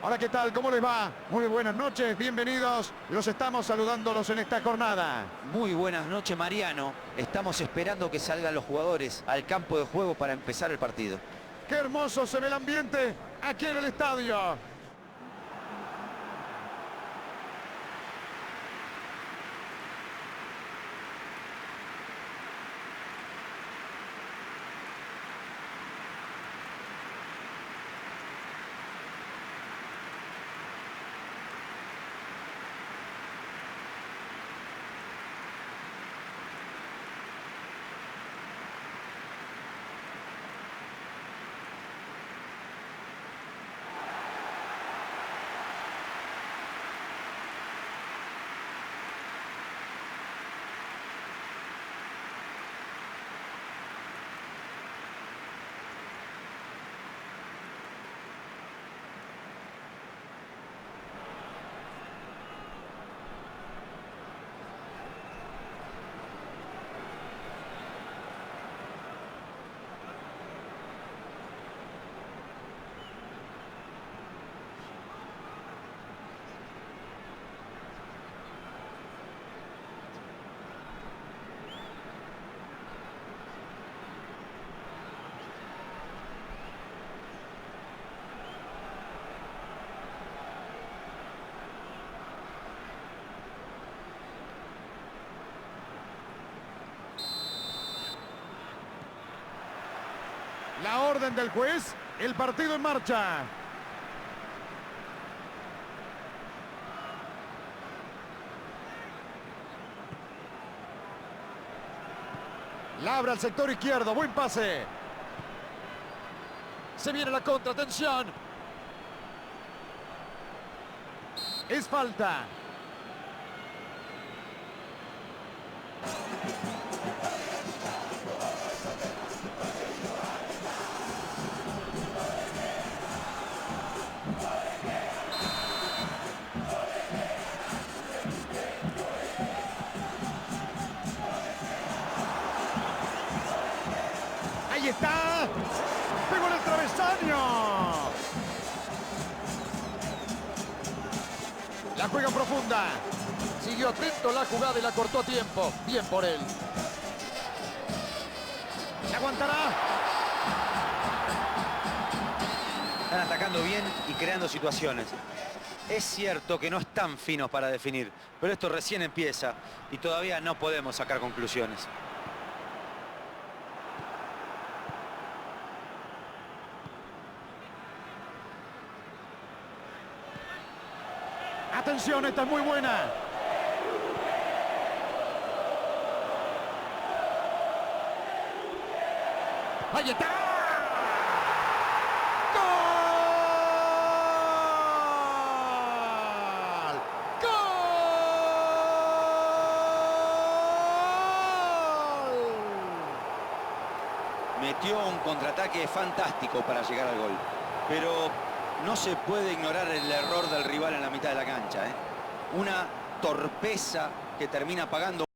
Hola, ¿qué tal? ¿Cómo les va? Muy buenas noches, bienvenidos. Los estamos saludándolos en esta jornada. Muy buenas noches, Mariano. Estamos esperando que salgan los jugadores al campo de juego para empezar el partido. Qué hermoso se ve el ambiente aquí en el estadio. La orden del juez, el partido en marcha. Labra al sector izquierdo, buen pase. Se viene la contra, atención. Es falta. Ahí está. Pegó en el travesaño. La juega profunda. Siguió atento la jugada y la cortó a tiempo. Bien por él. ¿Se aguantará? Están atacando bien y creando situaciones. Es cierto que no están finos para definir, pero esto recién empieza y todavía no podemos sacar conclusiones. Atención, esta es muy buena. Ahí está. ¡Gol! ¡Gol! Metió un contraataque fantástico para llegar al gol, pero no se puede ignorar el error del rival en la mitad de la cancha, ¿eh? Una torpeza que termina pagando